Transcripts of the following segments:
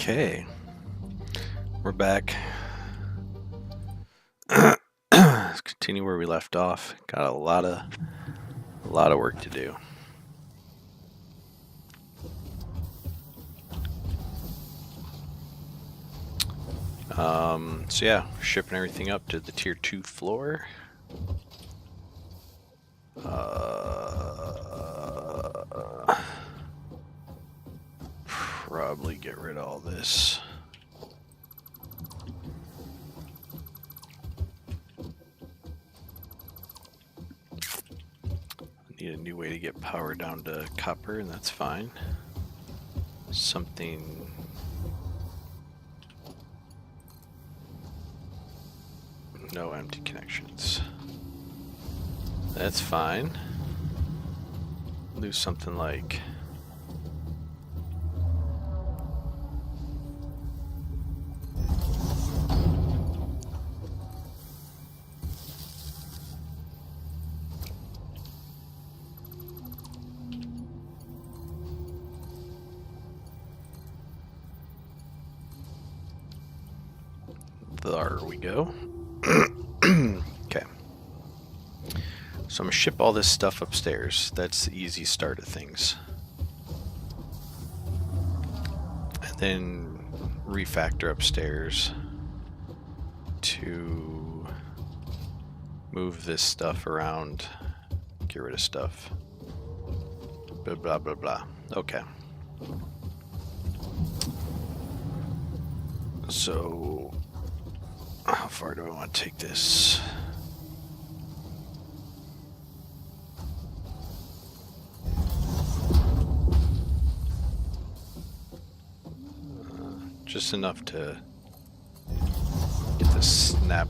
Okay, we're back. Let's continue where we left off. Got a lot of work to do. So yeah, shipping everything up to the tier 2 floor. Probably get rid of all this. Need a new way to get power down to copper, and that's fine. Something... No empty connections. That's fine. Lose something like... There we go. Okay. So I'm gonna ship all this stuff upstairs. That's the easy start of things. And then refactor upstairs to move this stuff around, get rid of stuff. Blah, blah, blah, blah. Okay. So, how far do I want to take this? Just enough to get the snap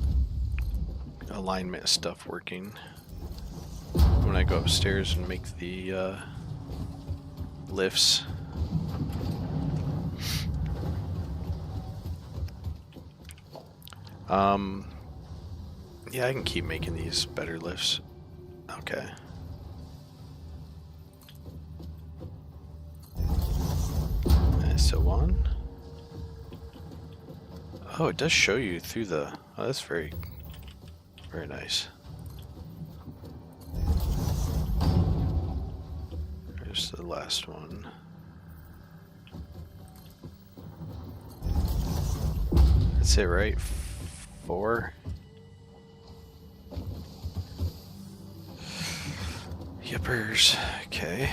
alignment stuff working. When I go upstairs and make the lifts. Yeah, I can keep making these better lifts. Okay. And so on. Oh, it does show you through the... Oh, that's very, very nice. There's the last one. That's it, right? 4? Yippers. Okay.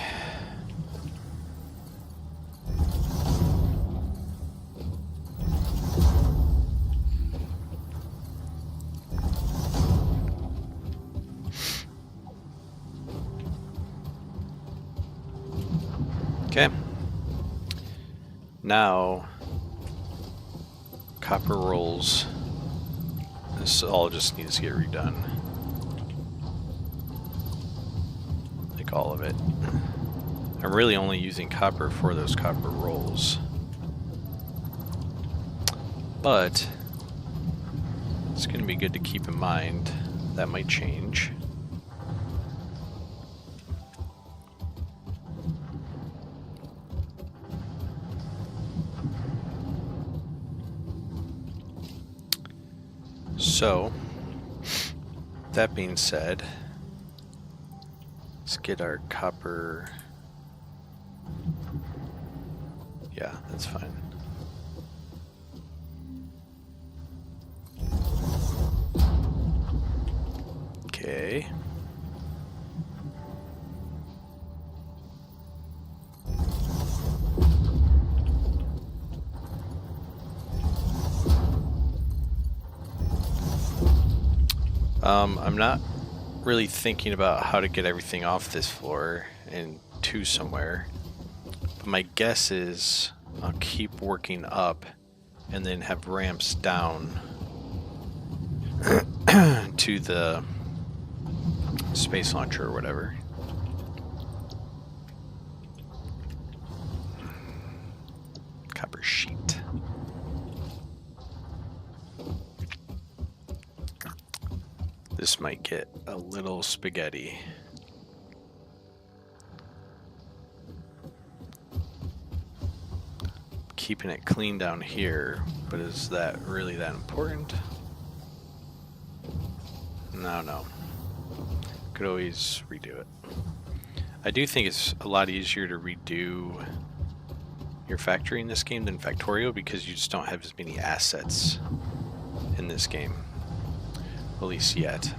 Okay. Now, copper rolls. This all just needs to get redone. Like all of it. I'm really only using copper for those copper rolls. But it's going to be good to keep in mind that might change. So, that being said, let's get our copper. Yeah, that's fine. Okay. I'm not really thinking about how to get everything off this floor and to somewhere. But my guess is I'll keep working up and then have ramps down to the space launcher or whatever. Copper sheet. This might get a little spaghetti. keeping it clean down here, but is that really that important? No. Could always redo it. I do think it's a lot easier to redo your factory in this game than Factorio because you just don't have as many assets in this game. At least yet.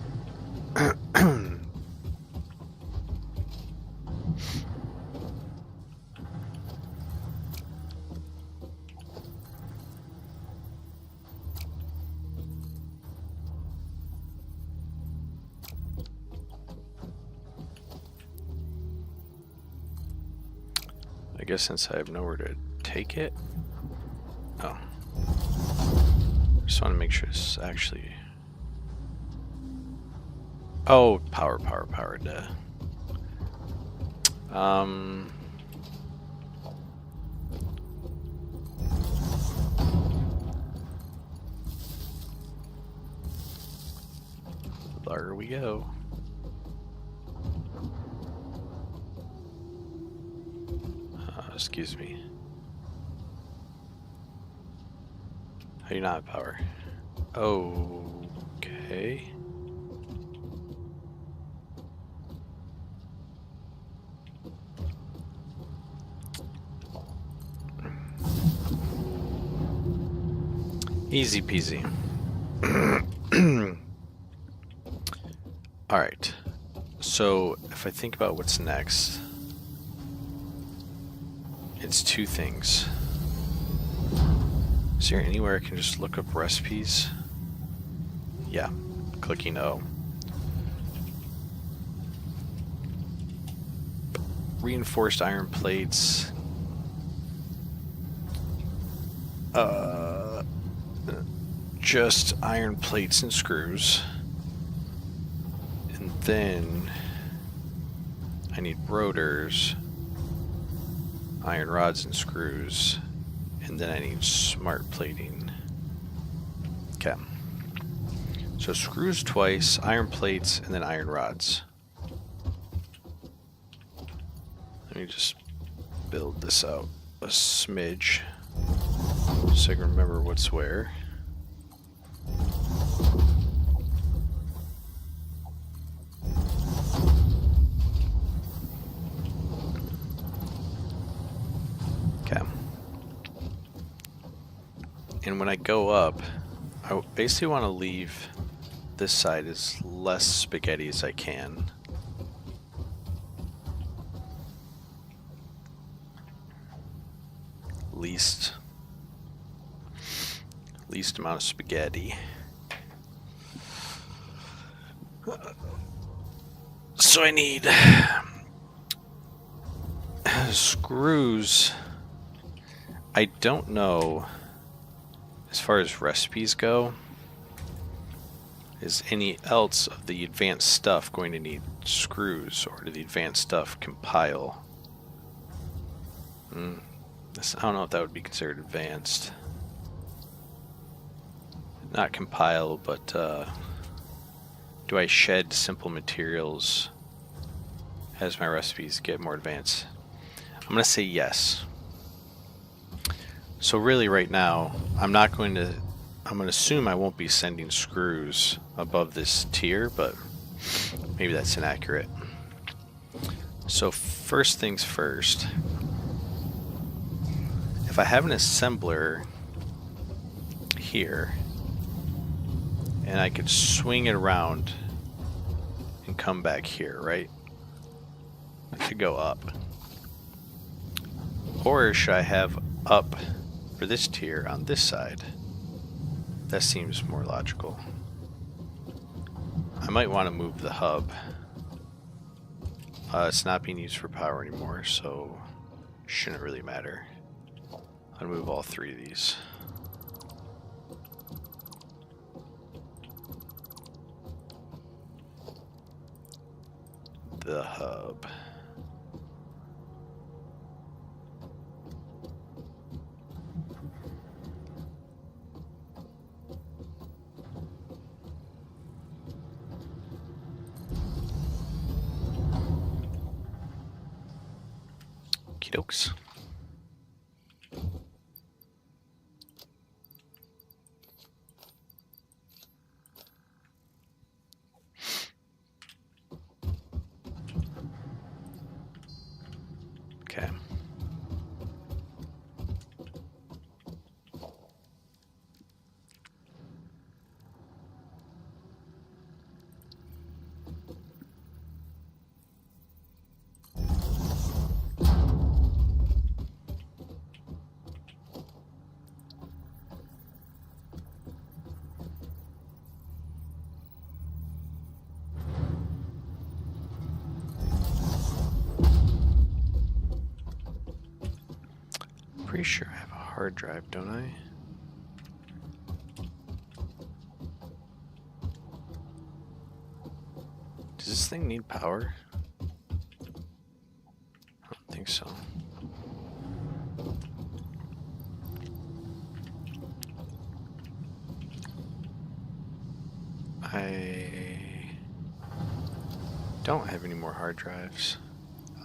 I guess since I have nowhere to take it. Oh. Just want to make sure it's actually. Oh, power, duh. There we go. Excuse me. How do you not have power? Okay. Easy peasy. Alright. So, if I think about what's next, it's two things. Is there anywhere I can just look up recipes? Yeah. Clicking O. Reinforced iron plates. Just iron plates and screws. And then I need rotors, iron rods and screws, and then I need smart plating. Okay. So screws twice, iron plates, and then iron rods. Let me just build this out a smidge so I can remember what's where. Okay. And when I go up, I basically want to leave this side as less spaghetti as I can. Least amount of spaghetti. So I need screws. I don't know, as far as recipes go, is any else of the advanced stuff going to need screws, or did the advanced stuff compile? I don't know if that would be considered advanced. Not compile, but do I shed simple materials as my recipes get more advanced? I'm going to say yes. So really right now, I'm going to assume I won't be sending screws above this tier, but maybe that's inaccurate. So first things first, if I have an assembler here, and I could swing it around and come back here, right? I could go up. Or should I have up for this tier on this side? That seems more logical. I might want to move the hub. It's not being used for power anymore, so shouldn't really matter. I'll move all three of these. The hub. Okey dokes. Okay. Pretty sure I have a hard drive, don't I? Does this thing need power? I don't think so. I don't have any more hard drives.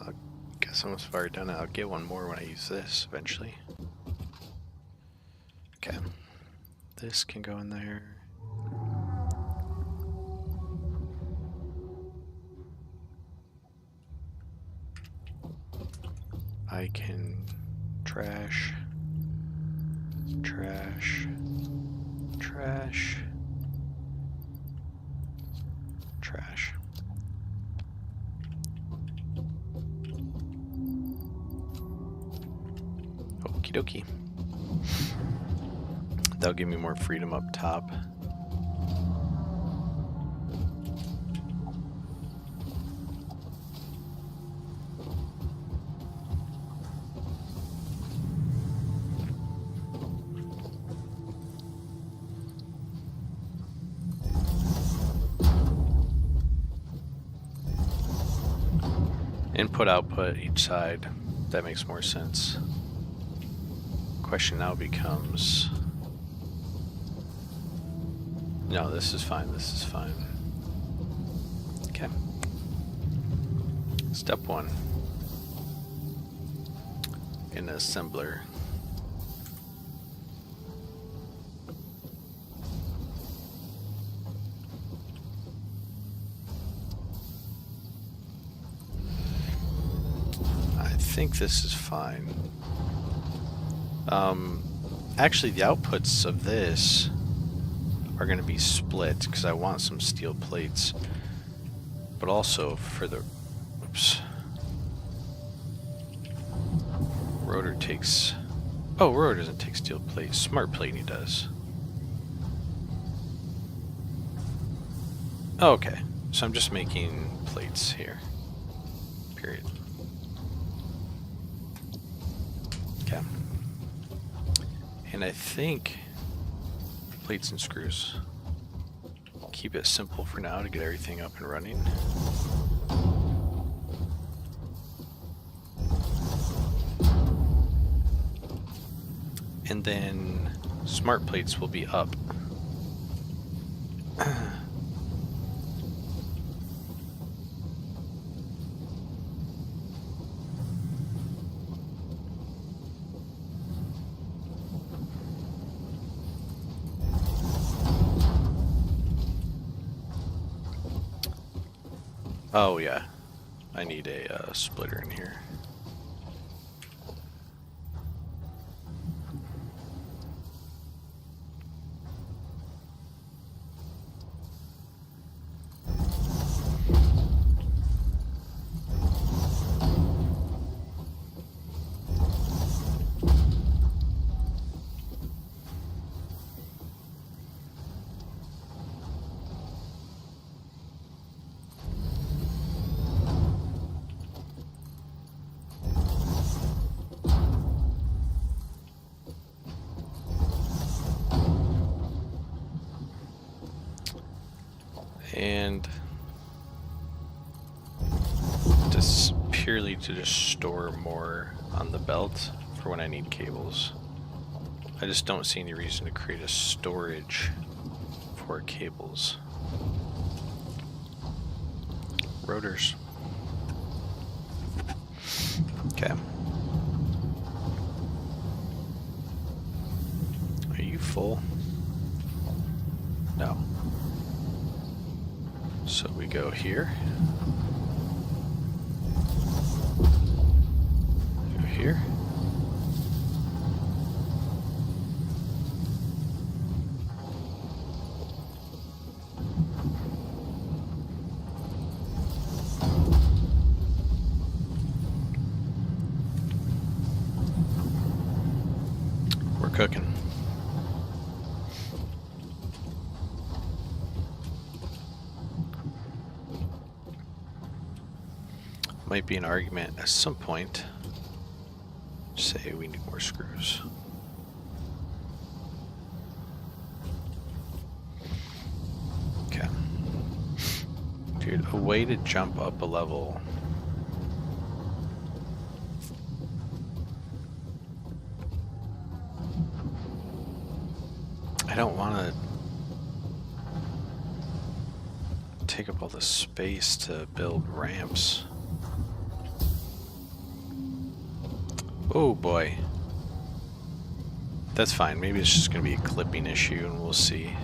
I guess I must have already done it. I'll get one more when I use this eventually. Okay. This can go in there. I can trash, trash, trash, trash. Okie dokie. That'll give me more freedom up top. Input, output, each side. That makes more sense. Question now becomes... No, this is fine, this is fine. Okay. Step 1. An assembler. I think this is fine. Actually, the outputs of this are going to be split because I want some steel plates, but also for the rotor takes... Oh, rotor doesn't take steel plates. Smart plating does. Oh, okay, so I'm just making plates here. Period. Okay. And I think plates and screws. Keep it simple for now to get everything up and running. And then smart plates will be up. Oh yeah, I need a splitter in here. And just purely to just store more on the belt for when I need cables. I just don't see any reason to create a storage for cables. Rotors. Okay. Are you full? No. So we go here. cooking. Might be an argument at some point. Say we need more screws. Okay. Dude, a way to jump up a level. I don't want to take up all the space to build ramps. Oh boy. That's fine. Maybe it's just going to be a clipping issue and we'll see.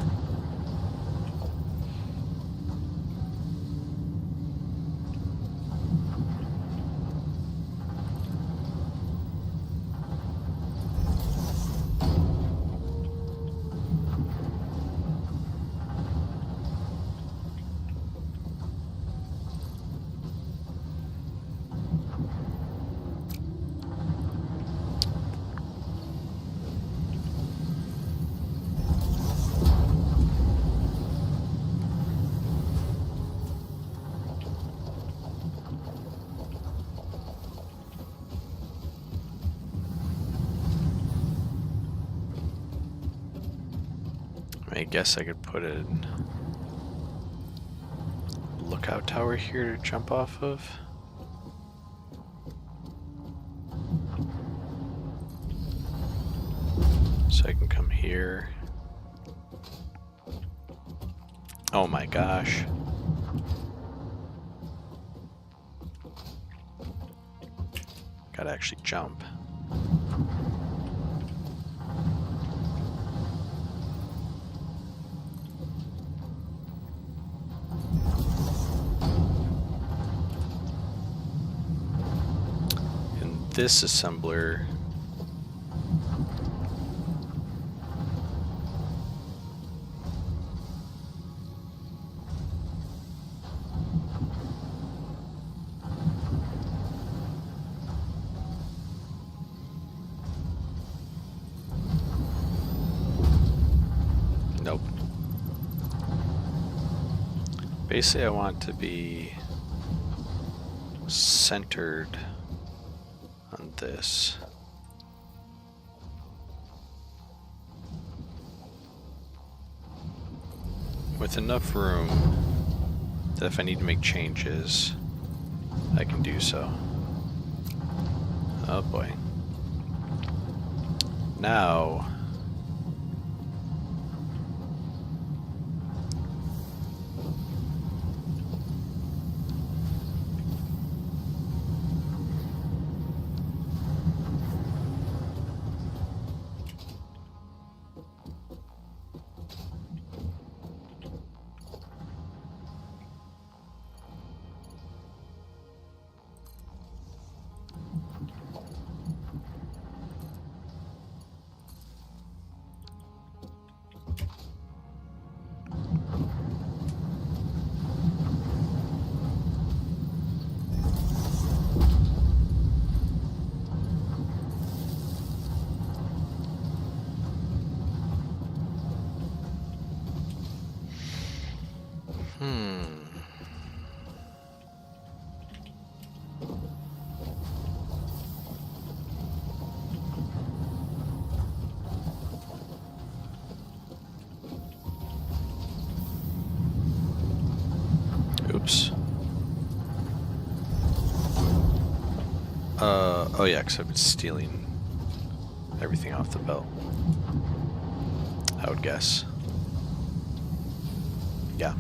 I guess I could put a lookout tower here to jump off of. So I can come here. Oh my gosh. Gotta actually jump. This assembler nope. Basically I want to be centered on this. With enough room that if I need to make changes, I can do so. Oh boy. Now, oops. Oh yeah, because I've been stealing everything off the belt, I would guess. Yeah.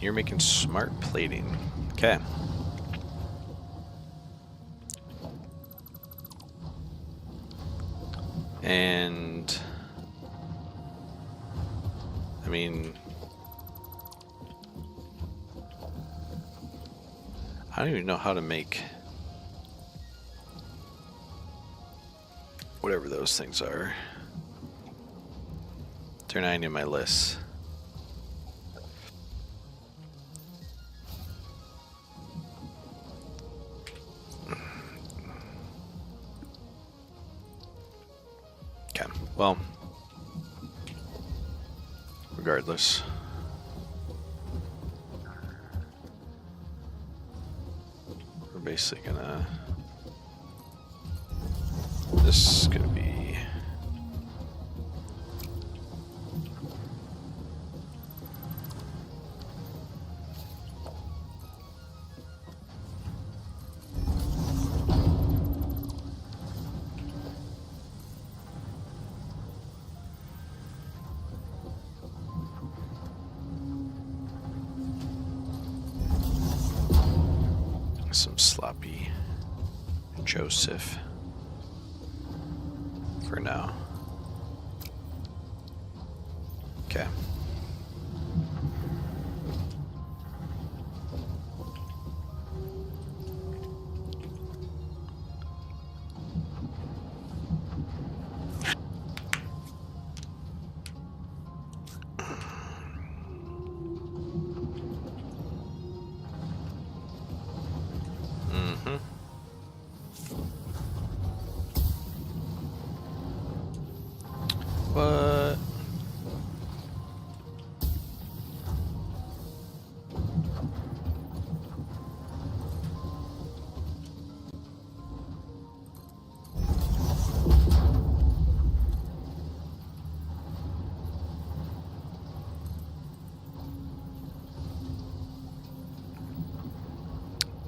You're making smart plating. Okay. And I mean, I don't even know how to make whatever those things are. They're not in my list. Okay, well, regardless. We're basically gonna... This is gonna be... some sloppy Joseph for now. Okay. What?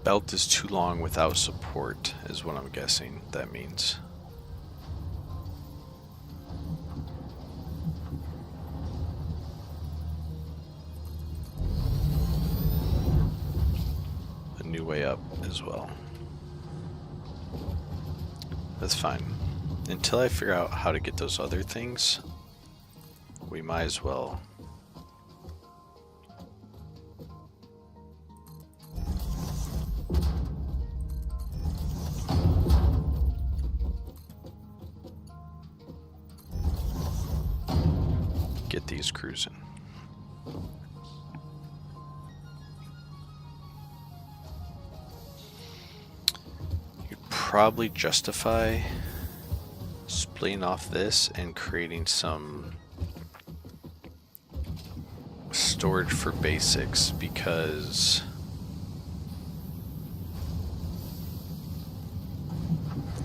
Belt is too long without support, is what I'm guessing that means. A new way up as well. That's fine. Until I figure out how to get those other things, we might as well. Get these cruising. You'd probably justify splitting off this and creating some storage for basics, because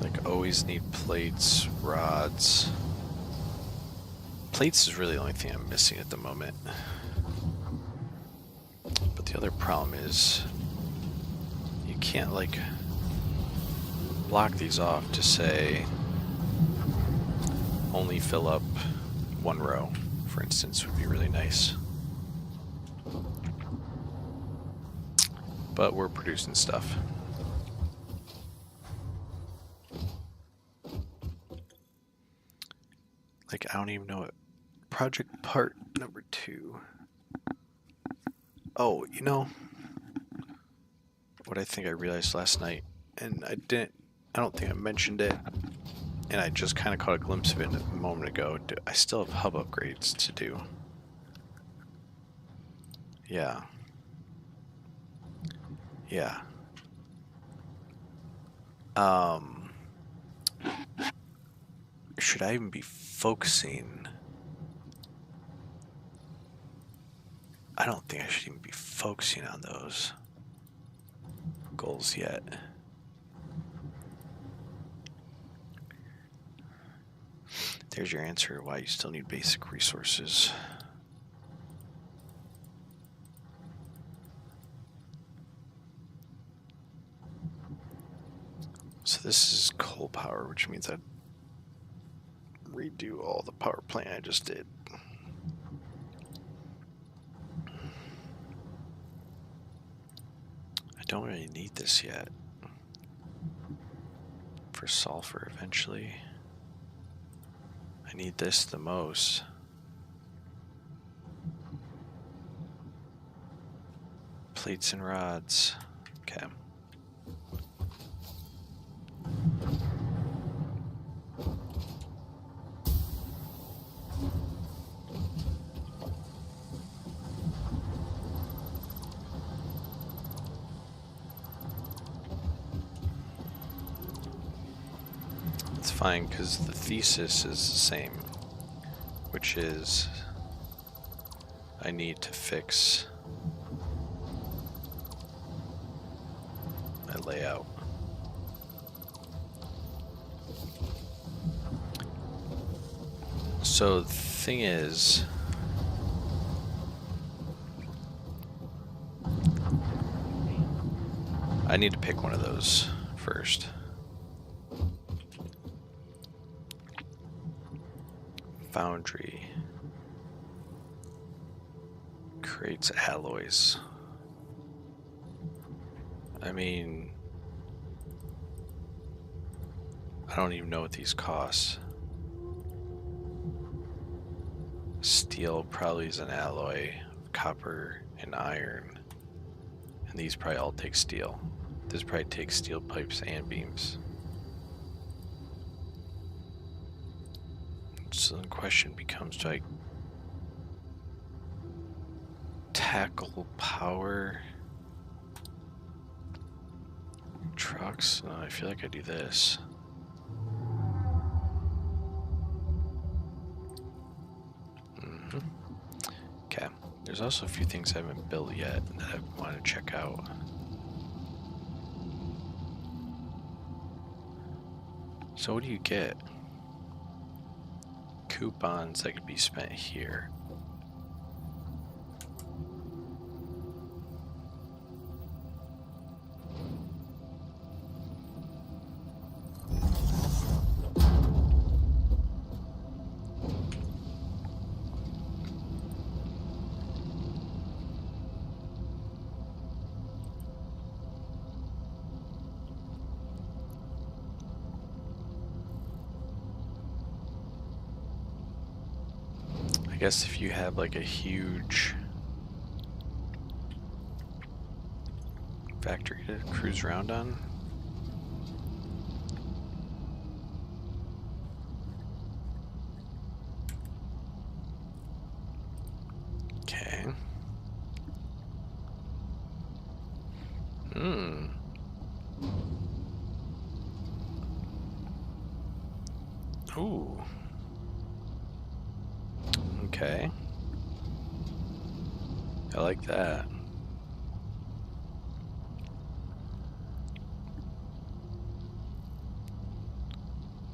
like always need plates, rods. Plates is really the only thing I'm missing at the moment. But the other problem is you can't like block these off to say only fill up one row, for instance, would be really nice. But we're producing stuff. Like, I don't even know it. Project part number 2. Oh, you know what I think I realized last night, and I don't think I mentioned it, and I just kind of caught a glimpse of it a moment ago. I still have hub upgrades to do. Yeah. Yeah. Should I even be focusing? I don't think I should even be focusing on those goals yet. There's your answer why you still need basic resources. So this is coal power, which means I'd redo all the power plant I just did. I don't really need this yet. For sulfur eventually. I need this the most. Plates and rods. Okay. That's fine, because the thesis is the same, which is I need to fix my layout. So the thing is, I need to pick one of those first. Foundry creates alloys. I mean, I don't even know what these cost. Steel probably is an alloy, copper and iron, and these probably all take steel. This probably takes steel pipes and beams. So the question becomes, do I tackle power trucks? No, I feel like I do this. Okay, there's also a few things I haven't built yet that I want to check out. So what do you get? Coupons that could be spent here. I guess if you have like a huge factory to cruise around on. Okay. Ooh. Okay. I like that.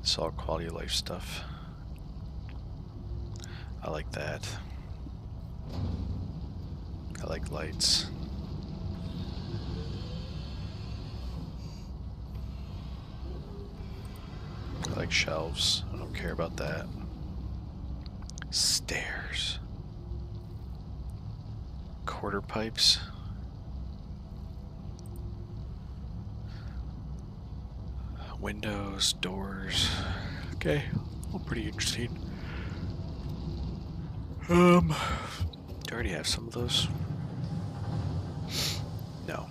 It's all quality of life stuff. I like that. I like lights. I like shelves. I don't care about that. Stairs. Quarter pipes. Windows, doors. Okay, all pretty interesting. Do I already have some of those? No.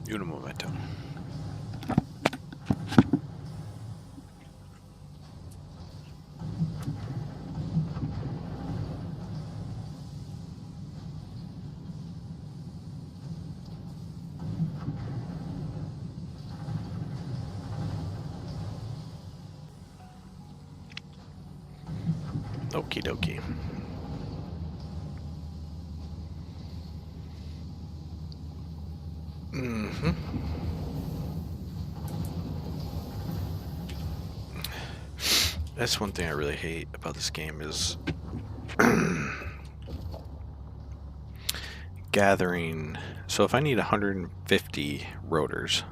Uno momento. Okie dokie. That's one thing I really hate about this game is gathering. So if I need 150 rotors,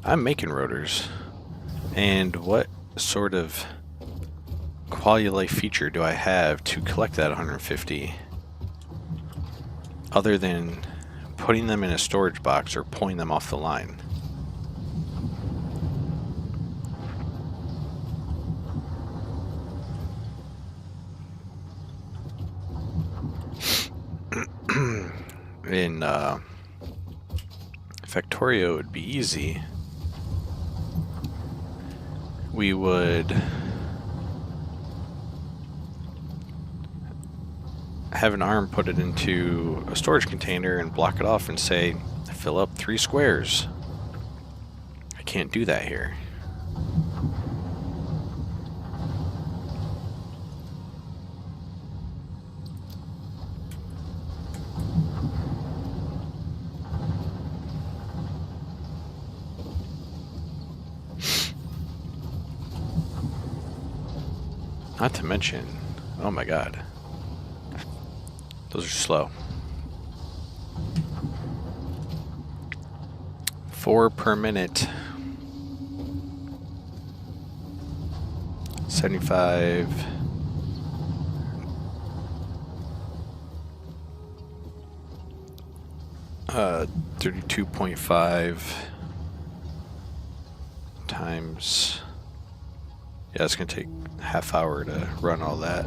I'm making rotors. And what sort of quality of life feature do I have to collect that 150 other than putting them in a storage box or pulling them off the line? In Factorio, it would be easy. We would have an arm, put it into a storage container and block it off and say, fill up 3 squares. can't do that here. Not to mention, oh my god, those are slow. 4 per minute. 75. Uh, 32.5 times. Yeah, it's gonna take a half hour to run all that.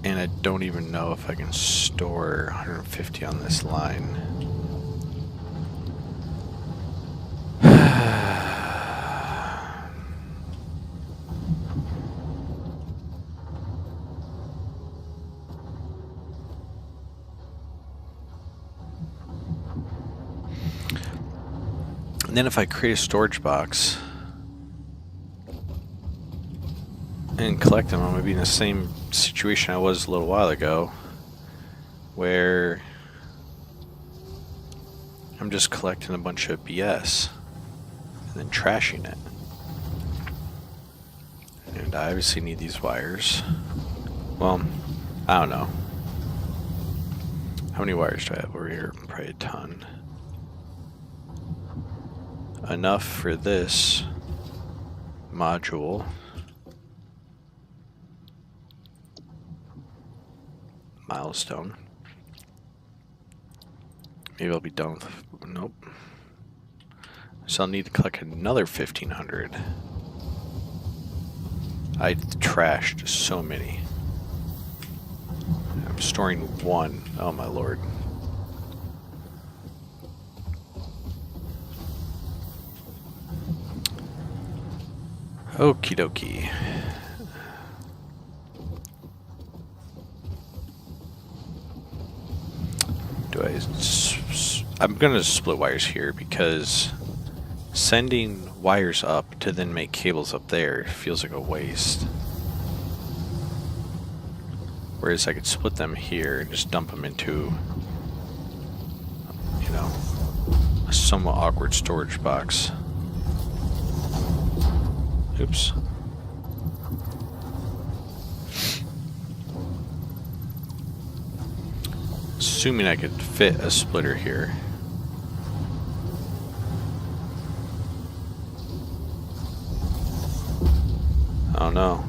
And I don't even know if I can store 150 on this line. And then if I create a storage box and collect them, I'm going to be in the same situation I was a little while ago, where I'm just collecting a bunch of BS and then trashing it. And I obviously need these wires. Well, I don't know. How many wires do I have over here? Probably a ton. Enough for this module. Milestone. Maybe I'll be done with... Nope. So I'll need to collect another 1,500. I trashed so many. I'm storing 1. Oh my lord. Okie dokie. I'm gonna split wires here because sending wires up to then make cables up there feels like a waste. Whereas I could split them here and just dump them into, you know, a somewhat awkward storage box. Oops. Assuming I could fit a splitter here. Oh no.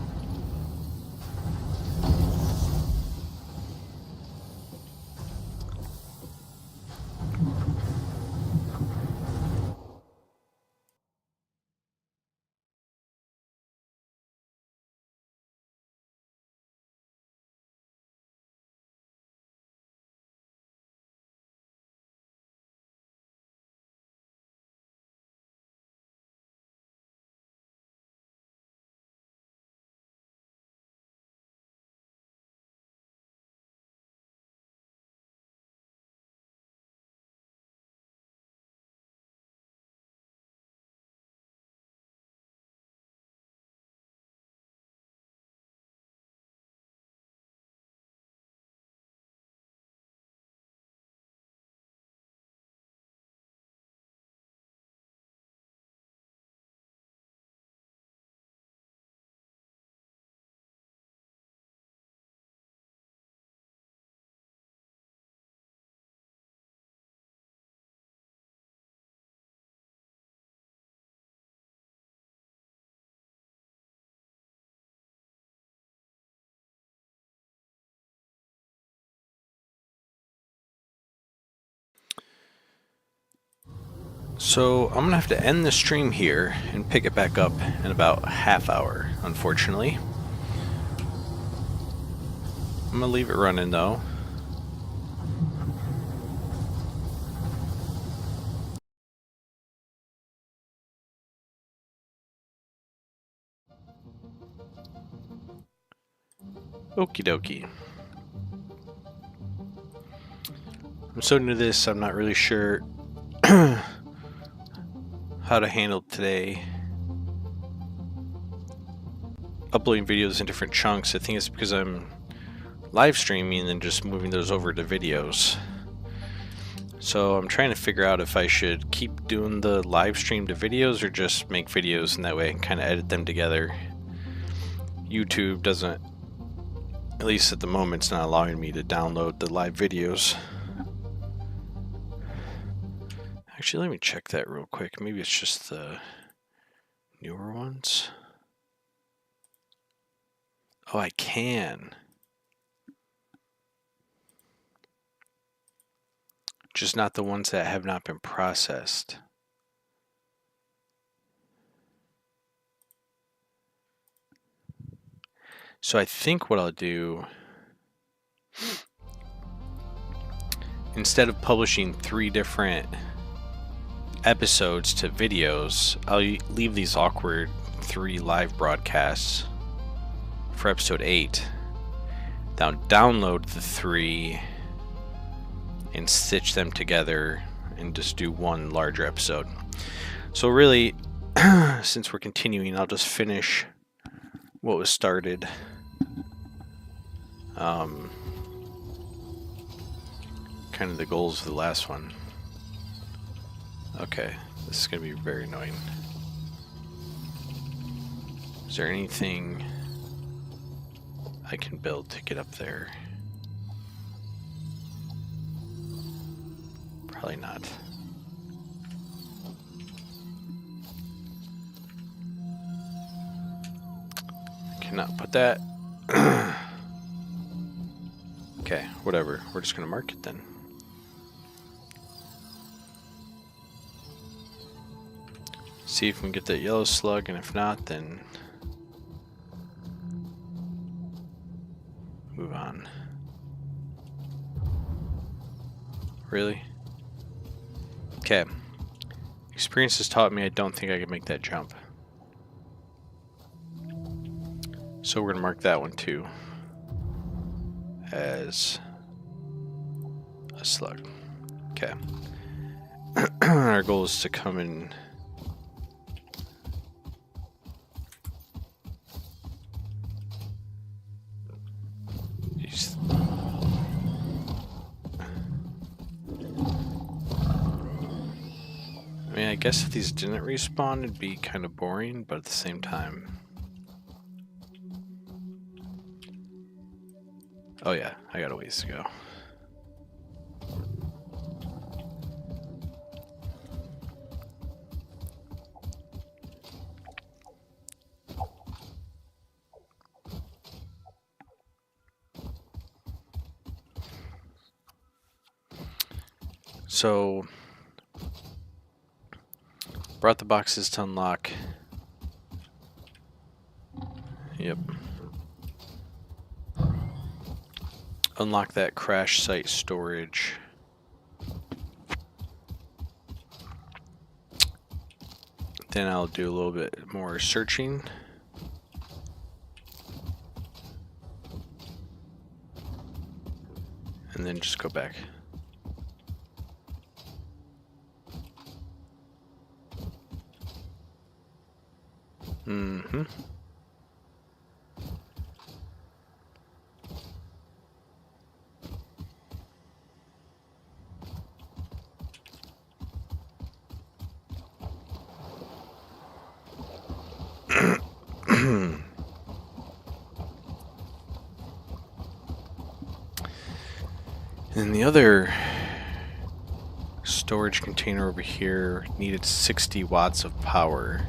So I'm gonna have to end the stream here and pick it back up in about a half hour, unfortunately. I'm gonna leave it running though. Okie dokie. I'm so new to this, I'm not really sure how to handle today uploading videos in different chunks. I think it's because I'm live streaming and then just moving those over to videos. So I'm trying to figure out if I should keep doing the live stream to videos or just make videos, and that way I can kind of edit them together. YouTube doesn't, at least at the moment, it's not allowing me to download the live videos. Actually, let me check that real quick. Maybe it's just the newer ones. Oh, I can. Just not the ones that have not been processed. So I think what I'll do, instead of publishing 3 different episodes to videos, I'll leave these awkward 3 live broadcasts for episode 8. Now download the 3 and stitch them together and just do one larger episode. So really, since we're continuing, I'll just finish what was started. Kind of the goals of the last one. Okay, this is going to be very annoying. Is there anything I can build to get up there? Probably not. Cannot put that. Okay, whatever. We're just going to mark it then. See if we can get that yellow slug, and if not, then move on. Really? Okay. Experience has taught me I don't think I can make that jump. So we're going to mark that one too as a slug. Okay. Our goal is to come in. I mean, I guess if these didn't respawn, it'd be kind of boring, but at the same time. Oh yeah, I got a ways to go. So, brought the boxes to unlock. Yep. Unlock that crash site storage. Then I'll do a little bit more searching. And then just go back. Mm-hmm. And the other storage container over here needed 60 watts of power.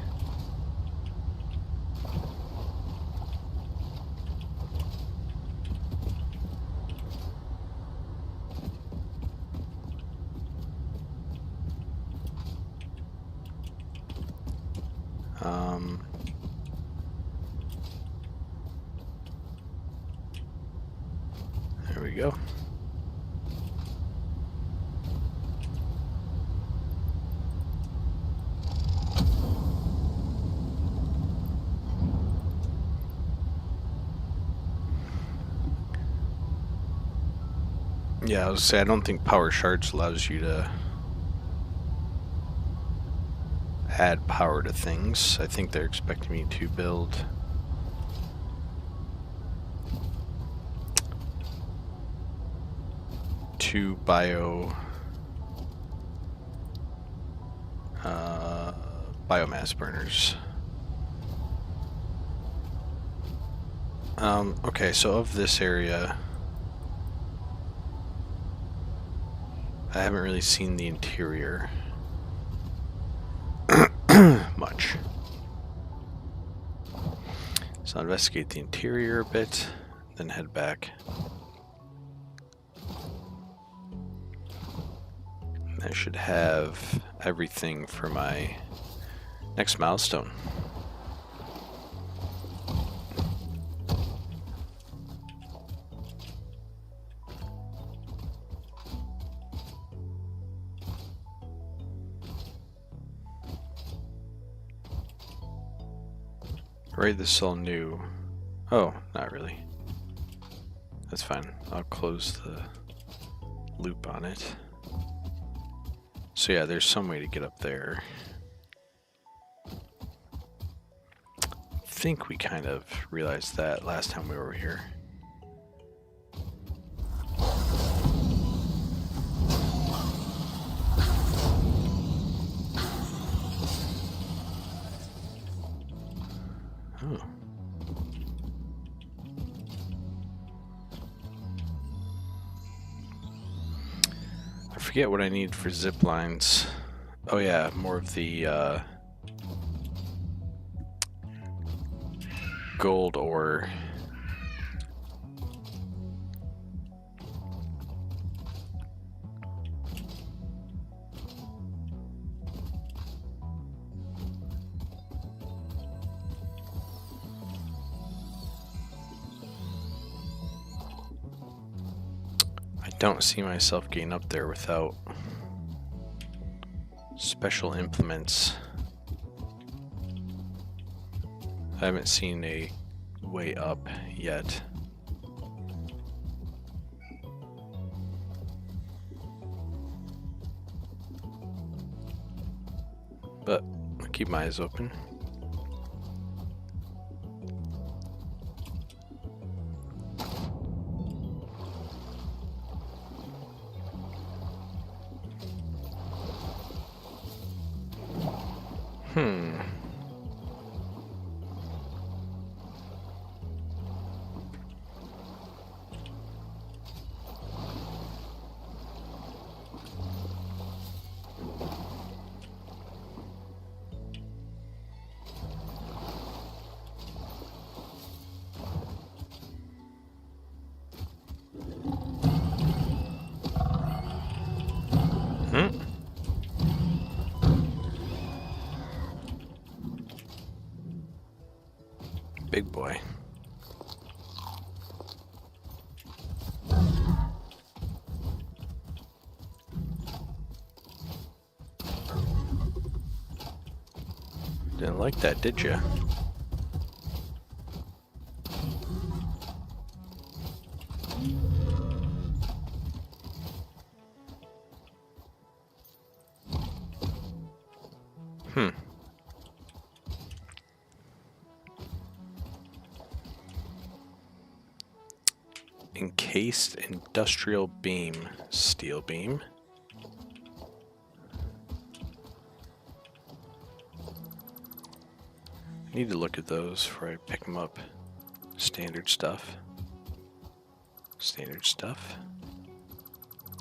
There we go. Yeah, I was say I don't think power shards allows you to add power to things. I think they're expecting me to build two biomass burners. Okay, so of this area, I haven't really seen the interior much. So I'll investigate the interior a bit, then head back. I should have everything for my next milestone. Right, this is all new. Oh, not really. That's fine. I'll close the loop on it. So yeah, there's some way to get up there. I think we kind of realized that last time we were here. Oh. I forget what I need for zip lines. Oh yeah, more of the gold ore. I don't see myself getting up there without special implements. I haven't seen a way up yet. But I'll keep my eyes open. Big boy. Didn't like that, did you? Encased industrial beam, steel beam. I need to look at those before I pick them up. Standard stuff. Standard stuff.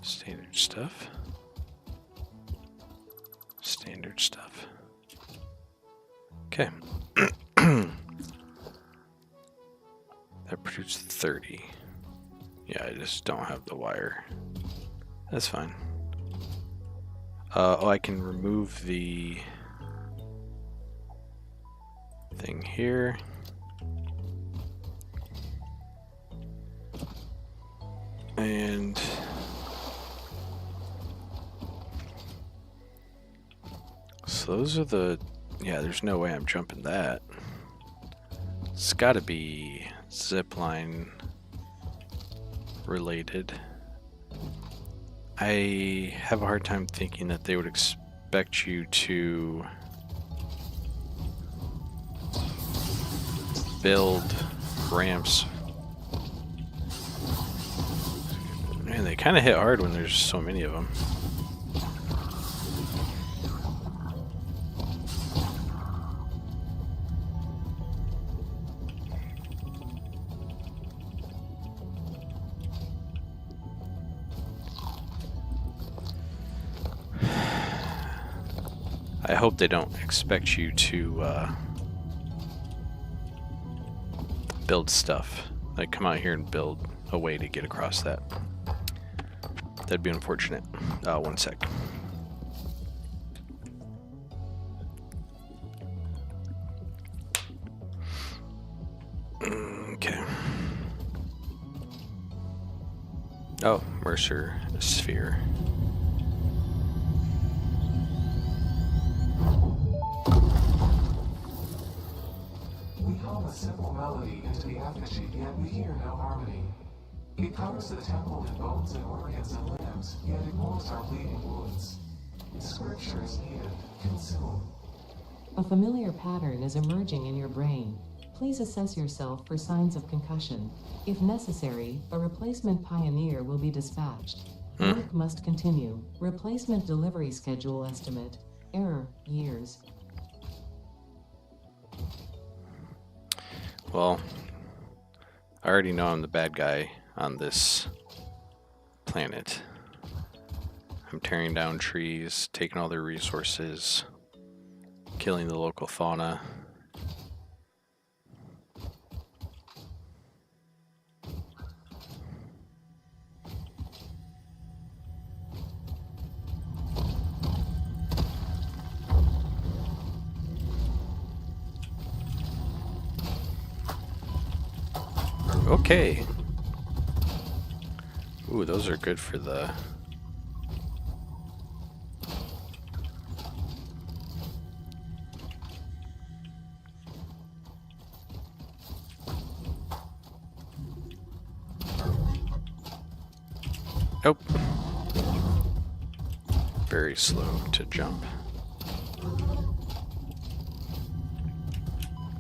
Standard stuff. Standard stuff. Okay. That produced 30. Yeah, I just don't have the wire. That's fine. Oh, I can remove the thing here. And so those are the, yeah, there's no way I'm jumping that. It's gotta be zipline related. I have a hard time thinking that they would expect you to build ramps. Man, they kind of hit hard when there's so many of them. I hope they don't expect you to build stuff. Like, come out here and build a way to get across that. That'd be unfortunate. One sec. Okay. Oh, Mercer Sphere. A simple melody into the effigy, yet we hear no harmony. It covers the temple in bones and organs and limbs, yet ignores our bleeding wounds. Scripture is needed. Consume. A familiar pattern is emerging in your brain. Please assess yourself for signs of concussion. If necessary, a replacement pioneer will be dispatched. Work must continue. Replacement delivery schedule estimate. Error, years. Well, I already know I'm the bad guy on this planet. I'm tearing down trees, taking all their resources, killing the local fauna. Okay. Ooh, those are good for the... Nope. Very slow to jump.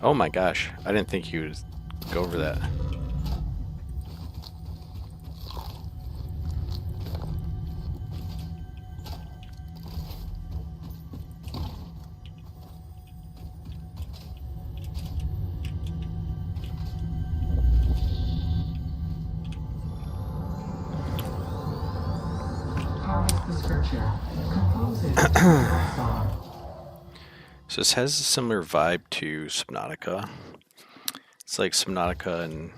Oh my gosh, I didn't think you would go over that. So this has a similar vibe to Subnautica. It's like Subnautica and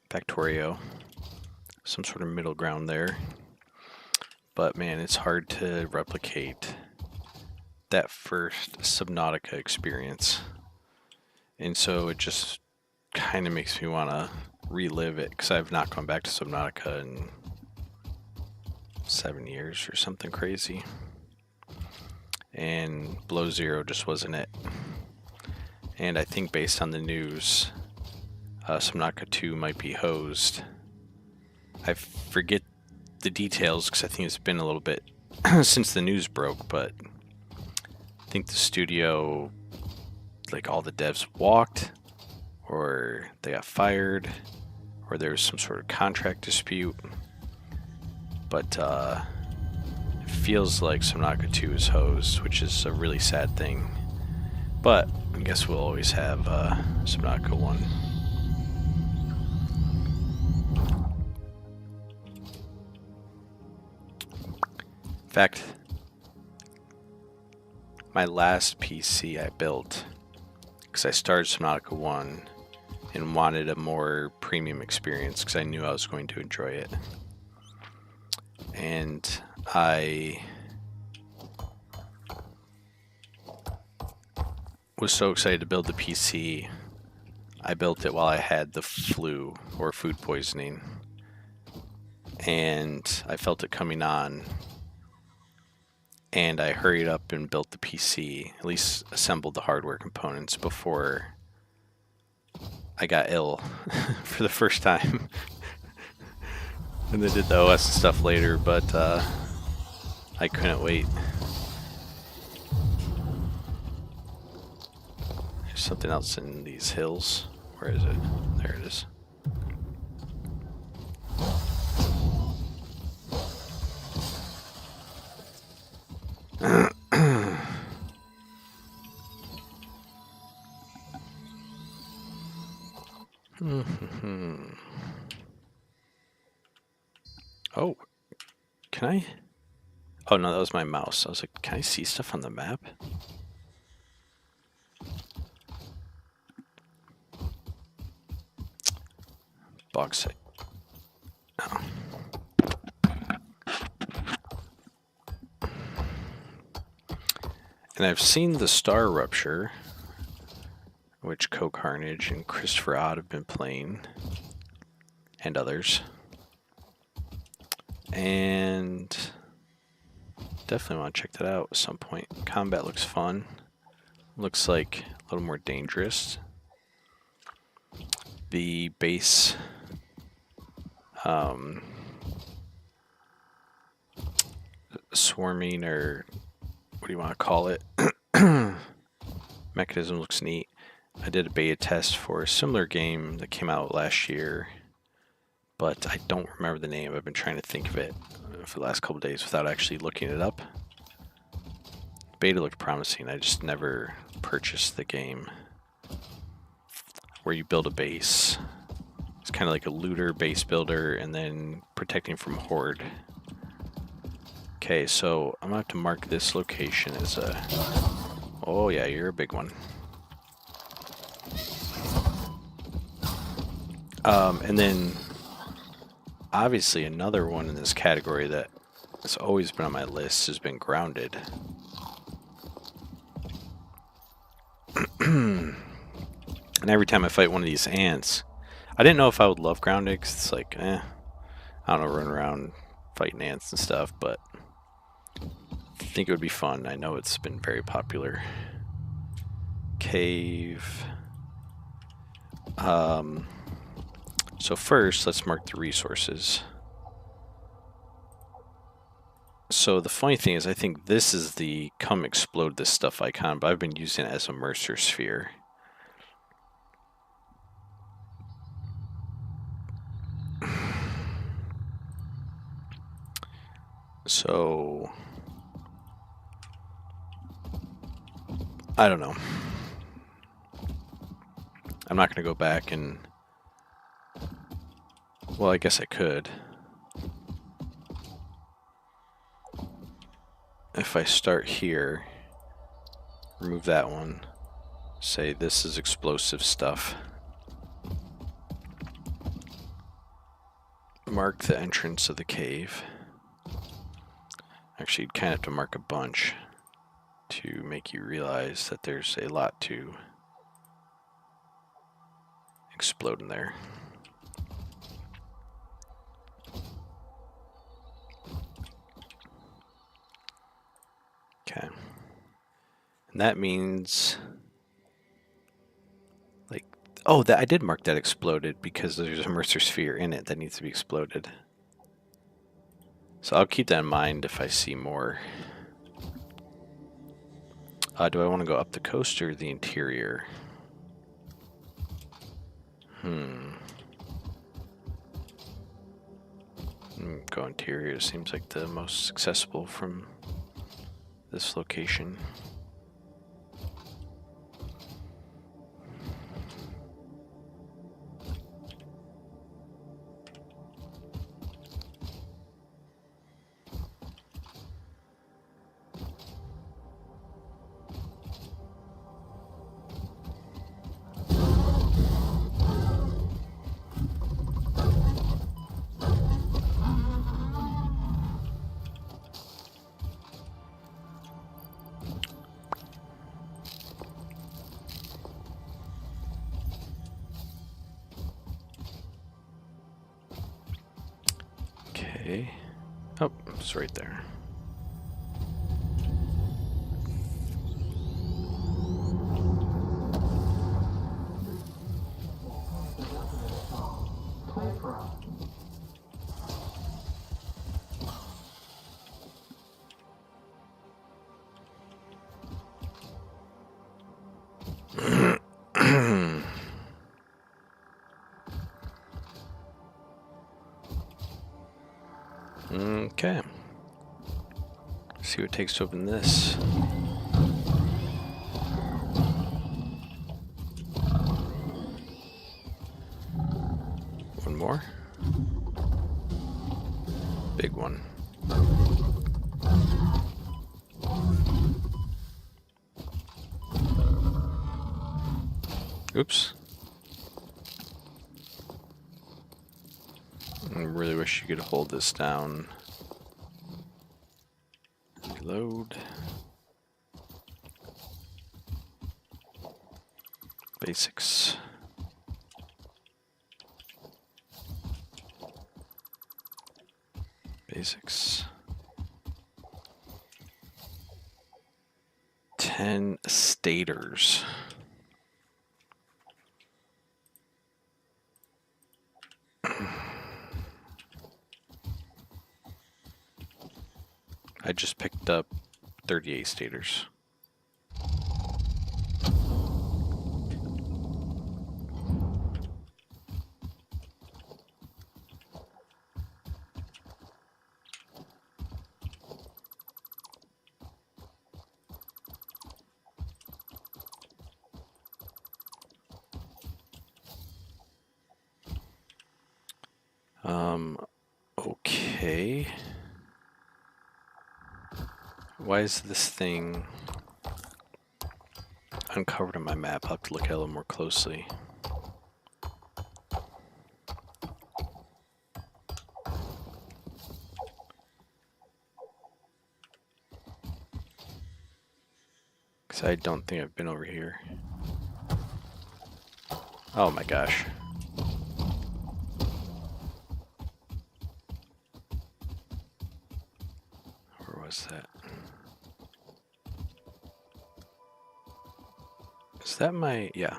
Factorio. Some sort of middle ground there. But man, it's hard to replicate that first Subnautica experience. And so it just kind of makes me want to relive it, because I've not gone back to Subnautica in 7 years or something crazy. And Below Zero just wasn't it. And I think based on the news, Subnautica 2 might be hosed. I forget the details because I think it's been a little bit since the news broke, but I think the studio, like all the devs walked, or they got fired, or there was some sort of contract dispute. But it feels like Subnautica 2 is hosed, which is a really sad thing. But I guess we'll always have Subnautica 1. In fact, my last PC I built, because I started Subnautica 1 and wanted a more premium experience because I knew I was going to enjoy it. And I was so excited to build the PC. I built it while I had the flu or food poisoning, and I felt it coming on, and I hurried up and built the PC, at least assembled the hardware components before I got ill for the first time. And they did the OS and stuff later, but I couldn't wait. There's something else in these hills Where is it? There it is. Oh, can I? Oh no, that was my mouse. I was like, can I see stuff on the map? Bauxite. Oh. And I've seen the Star Rupture, which Coke Carnage and Christopher Odd have been playing, and others. And definitely want to check that out at some point. Combat looks fun. Looks like a little more dangerous. The base swarming, or what do you want to call it, mechanism looks neat. I did a beta test for a similar game that came out last year, but I don't remember the name. I've been trying to think of it for the last couple days without actually looking it up. Beta looked promising. I just never purchased the game, where you build a base. It's kind of like a looter base builder and then protecting from horde. Okay, so I'm gonna have to mark this location as a... Oh yeah, you're a big one. And then obviously another one in this category that has always been on my list has been grounded. And every time I fight one of these ants, I didn't know if I would love grounded, because it's like, I don't know, run around fighting ants and stuff, but I think it would be fun. I know it's been very popular. Cave. So first, let's mark the resources. So the funny thing is, I think this is the come explode this stuff icon, but I've been using it as a Mercer sphere. So I don't know. I'm not going to go back and... Well, I guess I could. If I start here, remove that one, say this is explosive stuff. Mark the entrance of the cave. Actually, you'd kind of have to mark a bunch to make you realize that there's a lot to explode in there. Okay. And that means, like, oh, that I did mark that exploded because there's a Mercer sphere in it that needs to be exploded. So I'll keep that in mind if I see more. Do I want to go up the coast or the interior? Go interior. Seems like the most accessible from this location. Okay. Oh, it's right there. Okay. See what it takes to open this. One more. Big one. Oops. I really wish you could hold this down. Reload. Basics. Basics. 10 stators. I just picked up 38 stators. Okay. Why is this thing uncovered on my map? I'll have to look at it a little more closely. Because I don't think I've been over here. Oh my gosh. Where was that? Is that my... yeah.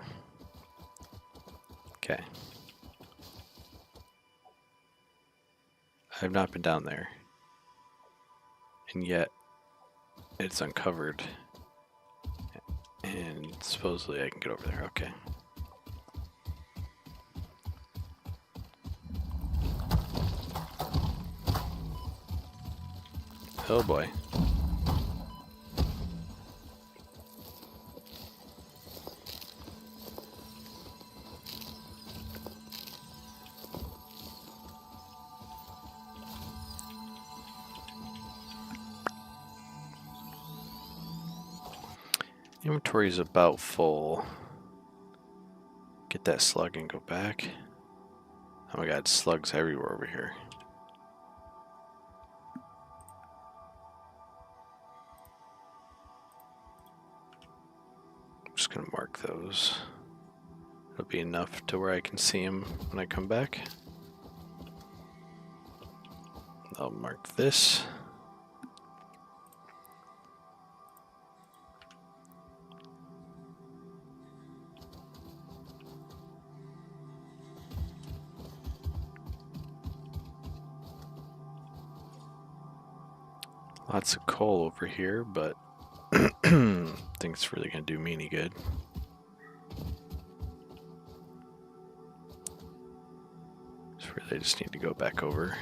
Okay. I've not been down there. And yet, it's uncovered. And supposedly I can get over there. Okay. Oh boy. Inventory is about full. Get that slug and go back. Oh my god, slugs everywhere over here. I'm just gonna mark those. It'll be enough to where I can see them when I come back. I'll mark this. Lots of coal over here, but I don't think it's really going to do me any good. So really I just need to go back over.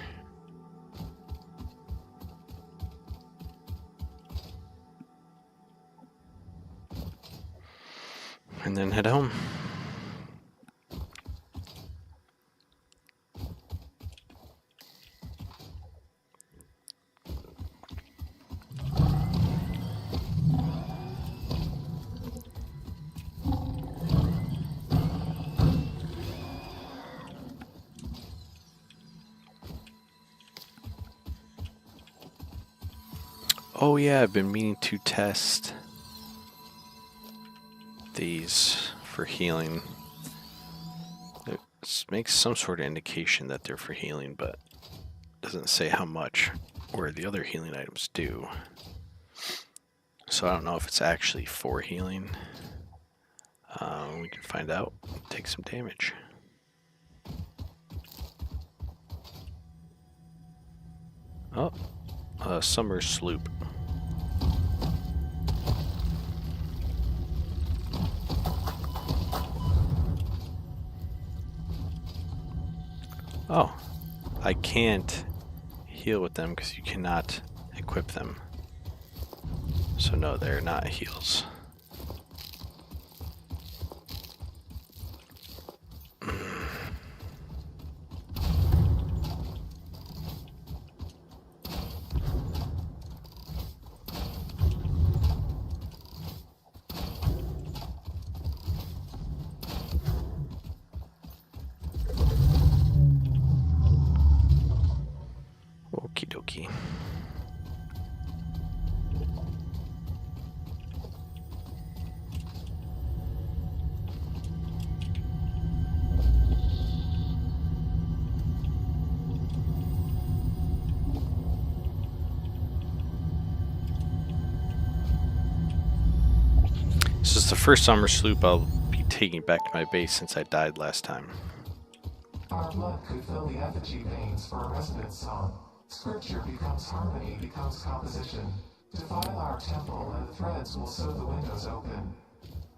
And then head home. Oh yeah, I've been meaning to test these for healing. It makes some sort of indication that they're for healing, but doesn't say how much, where the other healing items do. So I don't know if it's actually for healing. We can find out. Take some damage. Oh, summer sloop. Oh, I can't heal with them because you cannot equip them. So no, they're not heals. Okie dokie. This is the first summer sloop I'll be taking back to my base since I died last time. Our blood could fill the effigy veins for a resonance song. Scripture becomes harmony, becomes composition. Defile our temple, and the threads will sew the windows open.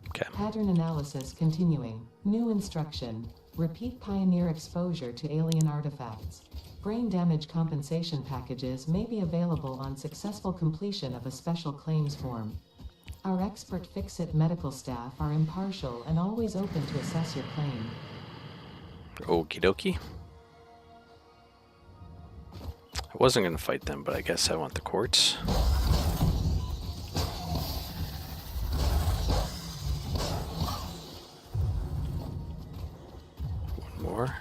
Okay. Pattern analysis continuing. New instruction. Repeat Pioneer exposure to alien artifacts. Brain damage compensation packages may be available on successful completion of a special claims form. Our expert Fix-It medical staff are impartial and always open to assess your claim. Okie dokie. I wasn't going to fight them, but I guess I want the quartz. One more.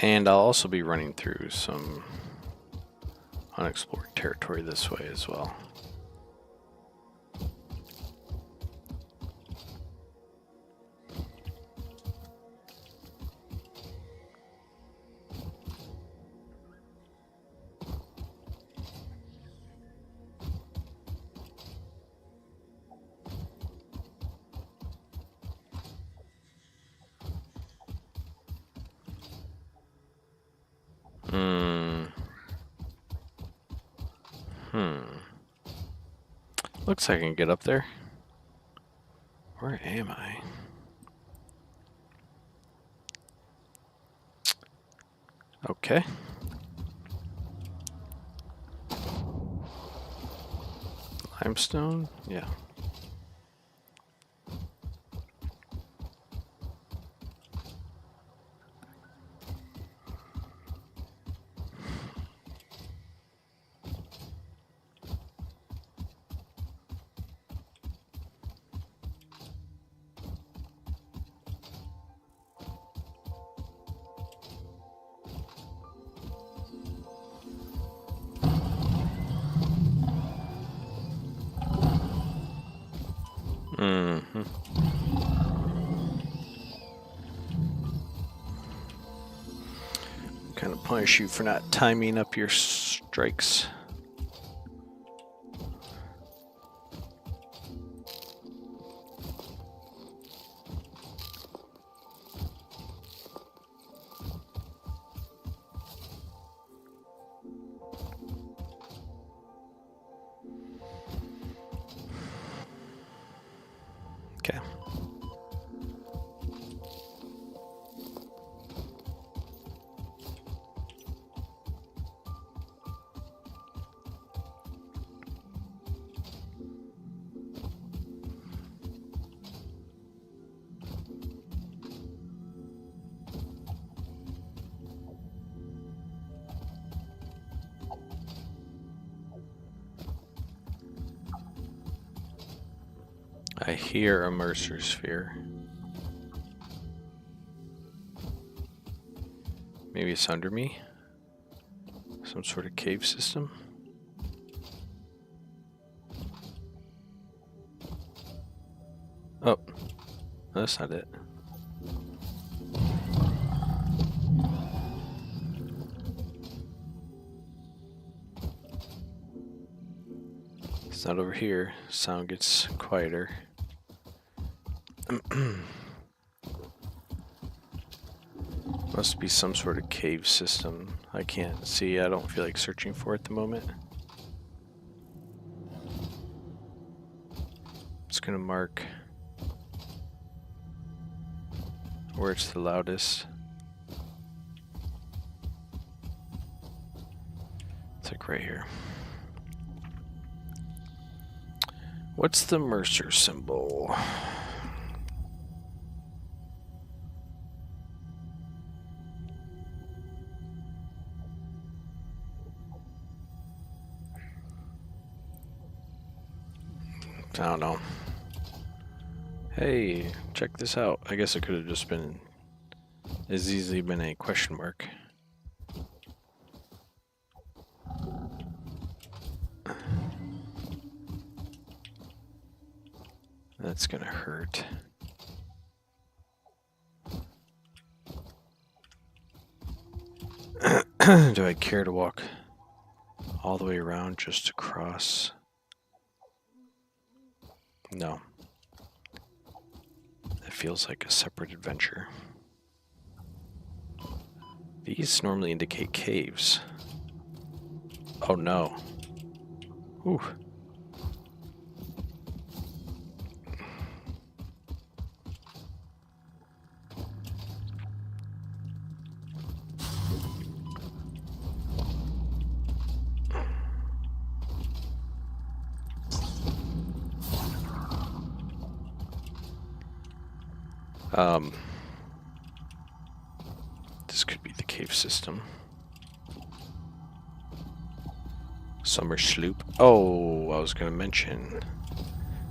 And I'll also be running through some unexplored territory this way as well. Looks like I can get up there. Where am I? Okay. Limestone? Yeah. Kind of punish you for not timing up your strikes. Okay. I hear a Mercer sphere. Maybe it's under me? Some sort of cave system? Oh, that's not it. It's not over here. Sound gets quieter. Must be some sort of cave system. I can't see. I don't feel like searching for it at the moment. It's gonna mark where it's the loudest. It's like right here. What's the Mercer symbol? I don't know. Hey, check this out. I guess it could have just been as easily been a question mark. That's gonna hurt. Do I care to walk all the way around just to cross? No. It feels like a separate adventure. These normally indicate caves. Oh no. Ooh. This could be the cave system. Summer Sloop. Oh, I was going to mention.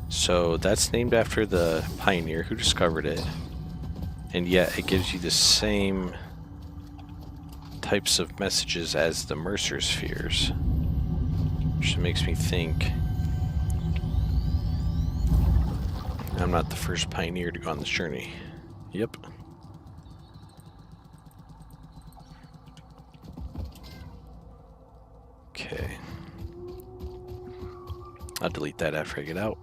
So that's named after the pioneer who discovered it. And yet it gives you the same types of messages as the Mercer spheres. Which makes me think I'm not the first pioneer to go on this journey. Yep. Okay. I'll delete that after I get out.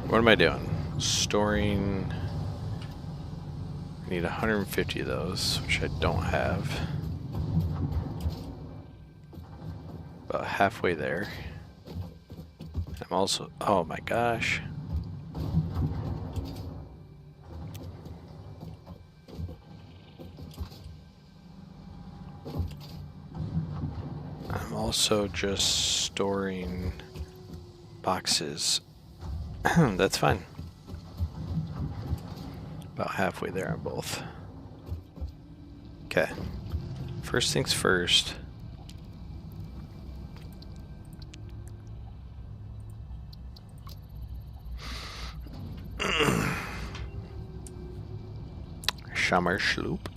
What am I doing? Storing. I need 150 of those, which I don't have. About halfway there. I'm also. Oh my gosh. I'm also just storing boxes. That's fine. About halfway there on both. Okay. First things first. Summer Sloop.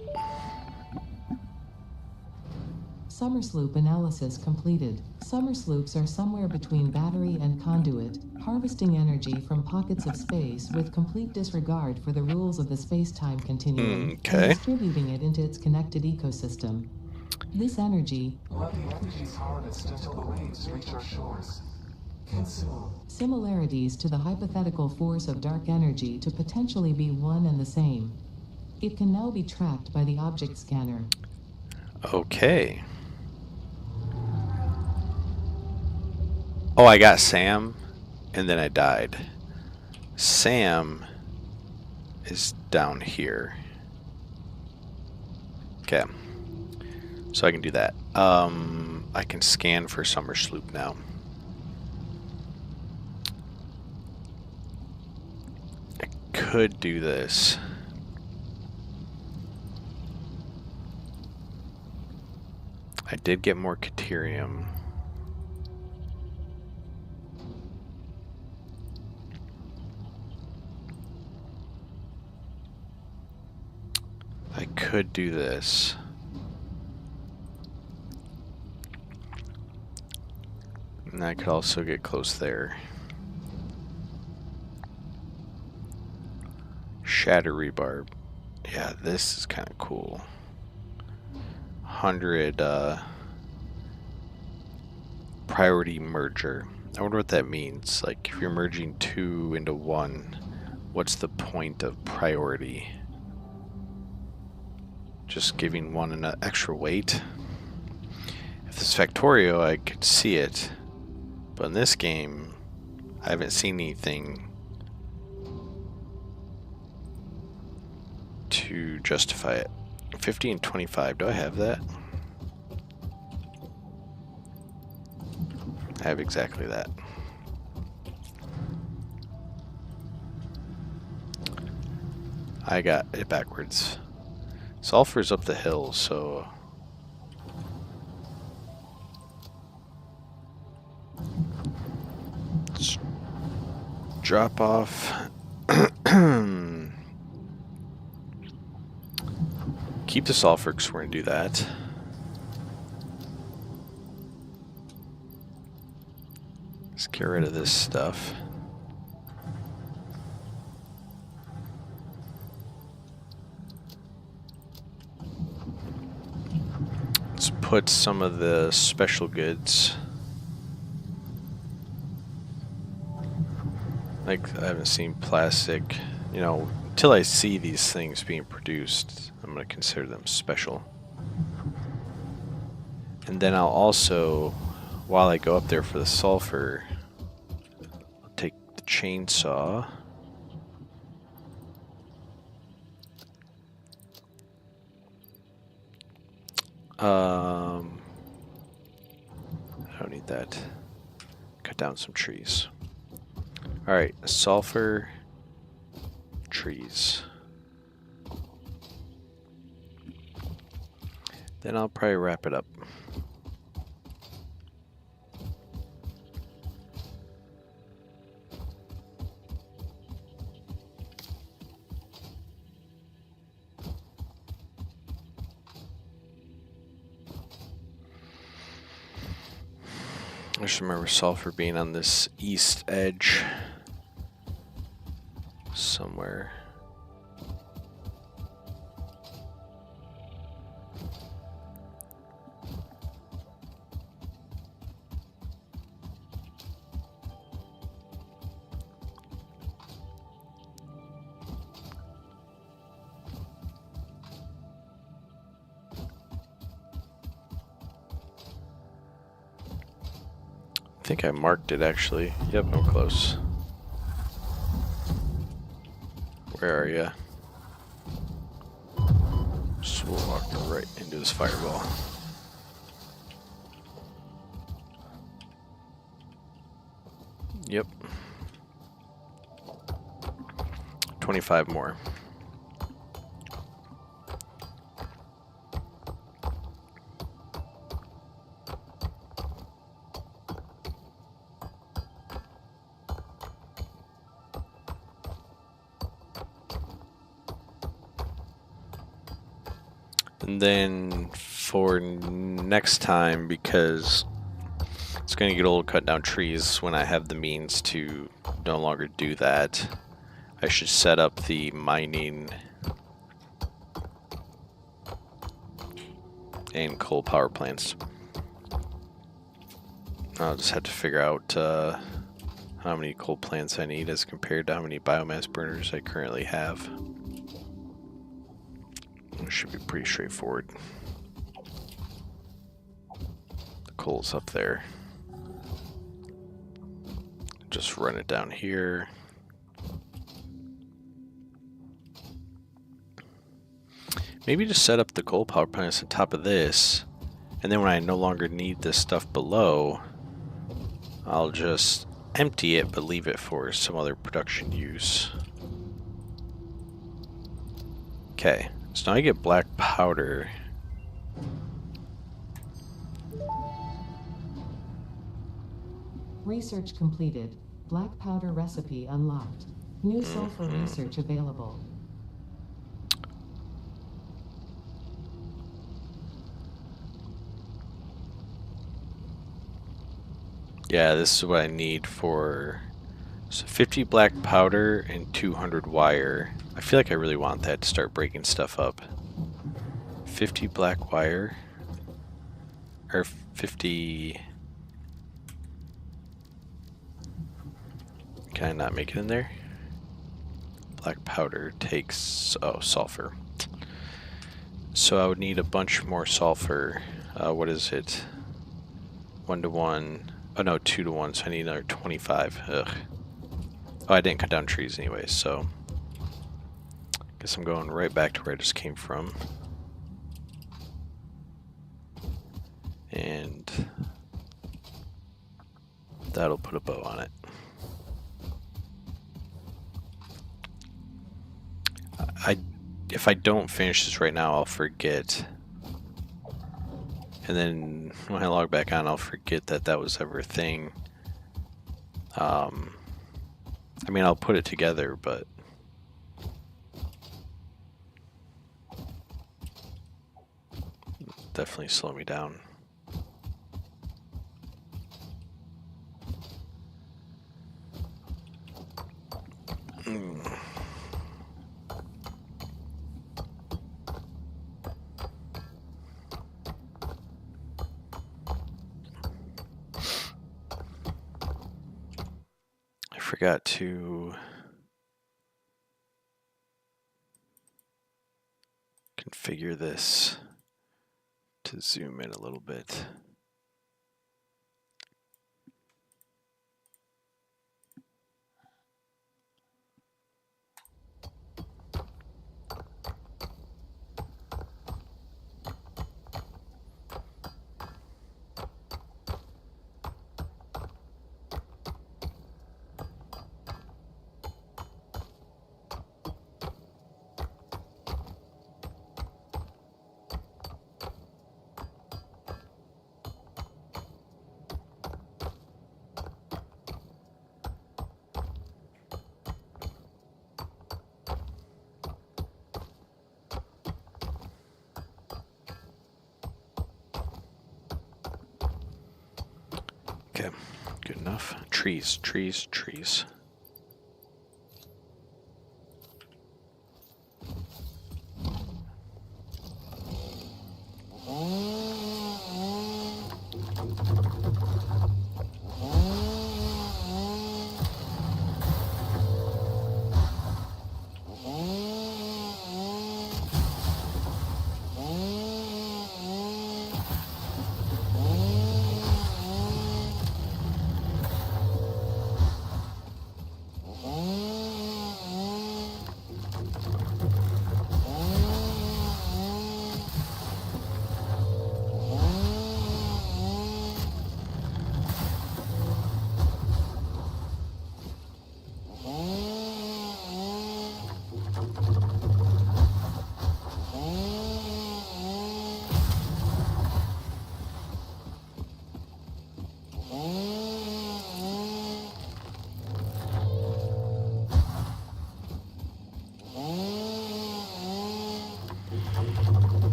Summer sloop analysis completed. Summer sloops are somewhere between battery and conduit, harvesting energy from pockets of space with complete disregard for the rules of the space-time continuum, and distributing it into its connected ecosystem. This energy, Let the energies harnessed until the waves reach our shores. Consume. similarities to the hypothetical force of dark energy to potentially be one and the same. It can now be tracked by the object scanner. Okay. Oh, I got Sam, and then I died. Sam is down here. Okay. So I can do that. I can scan for Summer Sloop now. I could do this. I did get more Caterium. I could do this. And I could also get close there. Shatter Rebarb. Yeah, this is kind of cool. 100 priority merger. I wonder what that means. Like, if you're merging 2 into 1, what's the point of priority? Just giving one an extra weight? If this Factorio, I could see it. But in this game, I haven't seen anything to justify it. 50 and 25, do I have that? I have exactly that. I got it backwards. Sulfur's up the hill, so... let's drop off. Keep the sulfur because we're going to do that. Let's get rid of this stuff. Let's put some of the special goods. Like, I haven't seen plastic, you know, until I see these things being produced, I'm going to consider them special. And then I'll also, while I go up there for the sulfur, I'll take the chainsaw. I don't need that. Cut down some trees. Alright, sulfur, trees. Then I'll probably wrap it up. I just remember sulfur being on this east edge somewhere. I think I marked it actually. Yep, I'm close. Where are ya? Just we'll walk right into this fireball. Yep. 25 more. And then for next time, because it's going to get old cut down trees when I have the means to no longer do that, I should set up the mining and coal power plants. I'll just have to figure out how many coal plants I need as compared to how many biomass burners I currently have. It should be pretty straightforward. The coal's up there. just run it down here. Maybe just set up the coal power plants on top of this, and then when I no longer need this stuff below, I'll just empty it but leave it for some other production use. Okay, so now I get black powder. Research completed. Black powder recipe unlocked. New sulfur research available. Yeah, this is what I need for... So 50 black powder and 200 wire. I feel like I really want that to start breaking stuff up. 50 black wire. Or 50... Can I not make it in there? Black powder takes... Oh, sulfur. So I would need a bunch more sulfur. What is it? 1 to 1. Oh no, 2 to 1, so I need another 25. Ugh. Oh, I didn't cut down trees anyways, so... Guess I'm going right back to where I just came from. And... that'll put a bow on it. If I don't finish this right now, I'll forget. And then when I log back on, I'll forget that that was ever a thing. I mean, I'll put it together, but... definitely slow me down. I forgot to configure this to zoom in a little bit. Okay, good enough. Trees, trees, trees.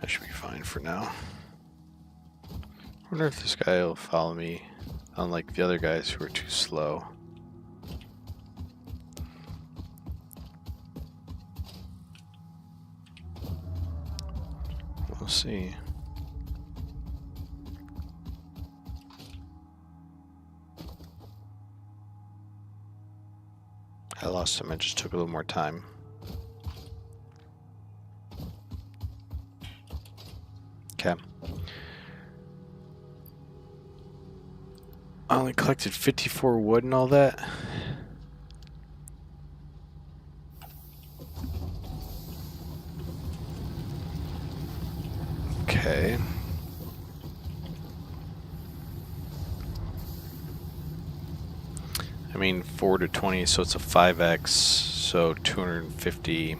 That should be fine for now. I wonder if this guy will follow me, unlike the other guys who are too slow. We'll see. I lost him. It just took a little more time. Okay. I only collected 54 wood and all that. Okay. I mean, 4 to 20, so it's a 5x, so 250.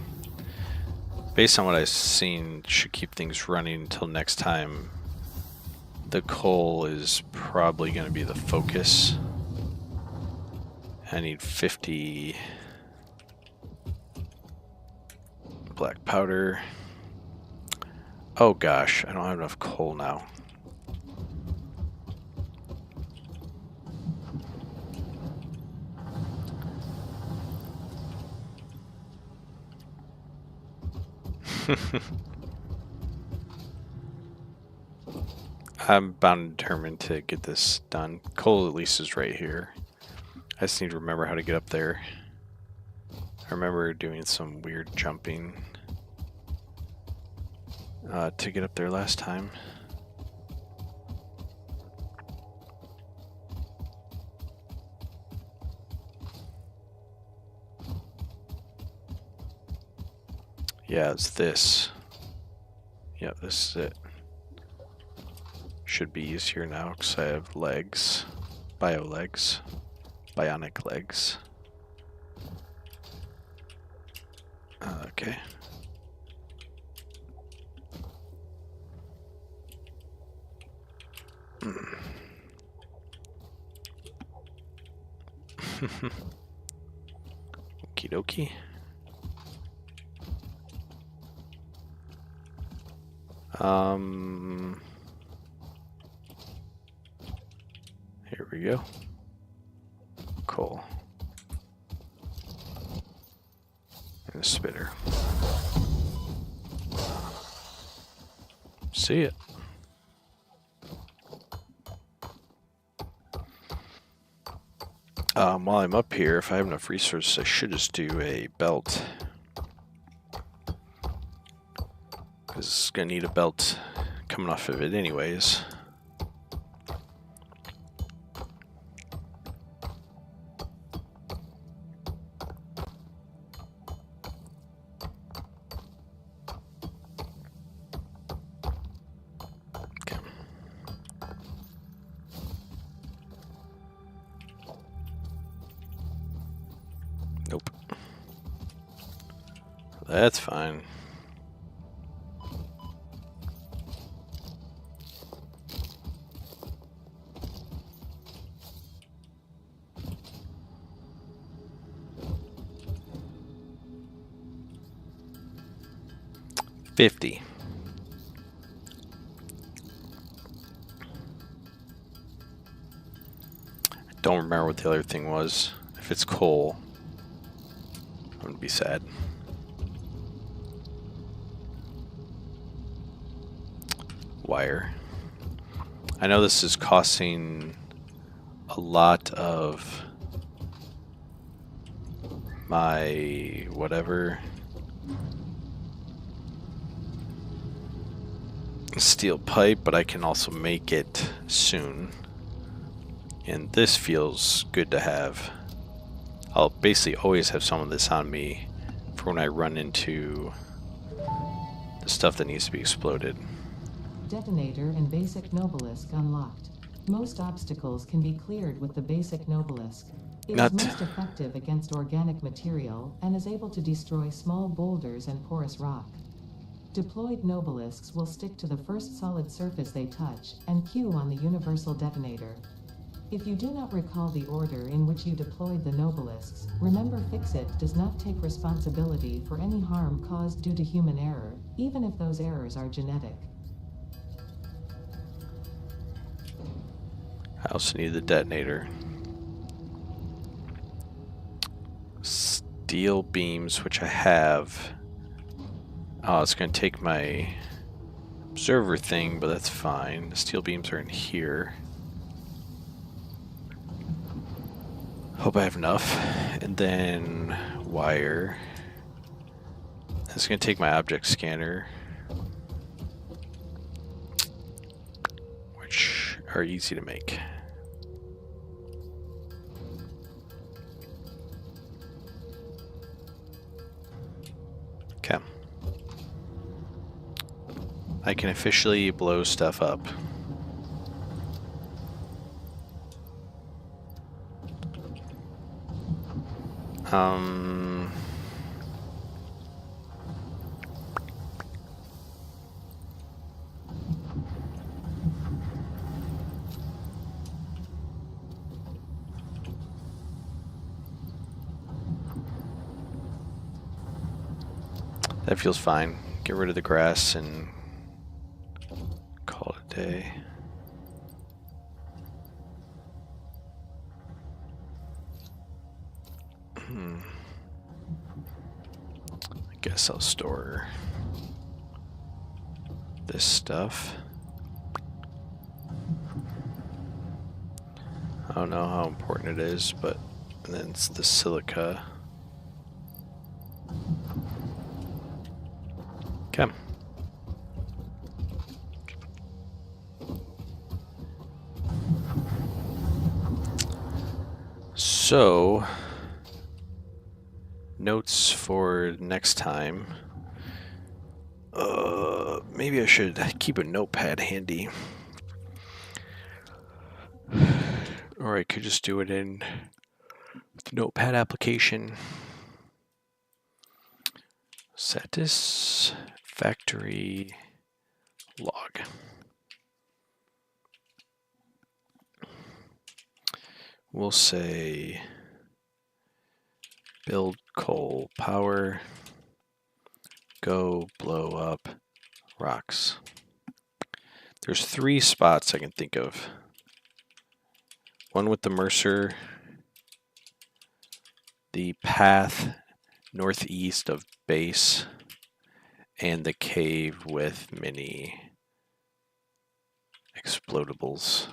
Based on what I've seen, should keep things running until next time. The coal is probably going to be the focus. I need 50 black powder. Oh gosh, I don't have enough coal now. I'm bound and determined to get this done. Coal at least is right here. I just need to remember how to get up there. I remember doing some weird jumping to get up there last time. Yeah, it's this. Yeah, this is it. Should be easier now because I have legs. Bio-legs. Bionic legs. Okay. Okie dokie. Here we go. Cool. And a spitter. See it. While I'm up here, if I have enough resources, I should just do a belt. Because it's going to need a belt coming off of it anyways. Okay. Nope. That's fine. $50. I don't remember what the other thing was. If it's coal, I'm gonna be sad. Wire. I know this is costing a lot of my whatever steel pipe, but I can also make it soon. And this feels good to have. I'll basically always have some of this on me for when I run into the stuff that needs to be exploded. Detonator and basic Nobelisk unlocked. Most obstacles can be cleared with the basic Nobelisk. It is most effective against organic material and is able to destroy small boulders and porous rock. Deployed Nobelisks will stick to the first solid surface they touch and cue on the universal detonator. If you do not recall the order in which you deployed the Nobelisks, remember Fix-It does not take responsibility for any harm caused due to human error, even if those errors are genetic. I also need the detonator. Steel beams, which I have. Oh, it's going to take my observer thing, but that's fine. The steel beams are in here. Hope I have enough. And then wire. It's going to take my object scanner, which are easy to make. Okay. I can officially blow stuff up. That feels fine. Get rid of the grass and call it a day. I guess I'll store this stuff. I don't know how important it is, but then it's the silica. Okay. So, notes for next time. Maybe I should keep a notepad handy. Or I could just do it in the notepad application. Satisfactory log. We'll say build coal power, go blow up rocks. There's 3 spots I can think of. One with the Mercer, the path northeast of base, and the cave with many explodables.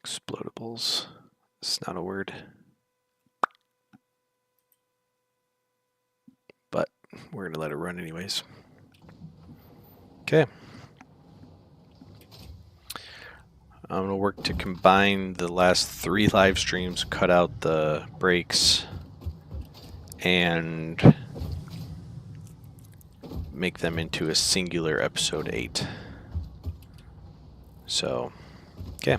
Explodables. It's not a word. But we're going to let it run anyways. Okay. I'm going to work to combine the last 3 live streams, cut out the breaks, and make them into a singular episode 8. So, okay.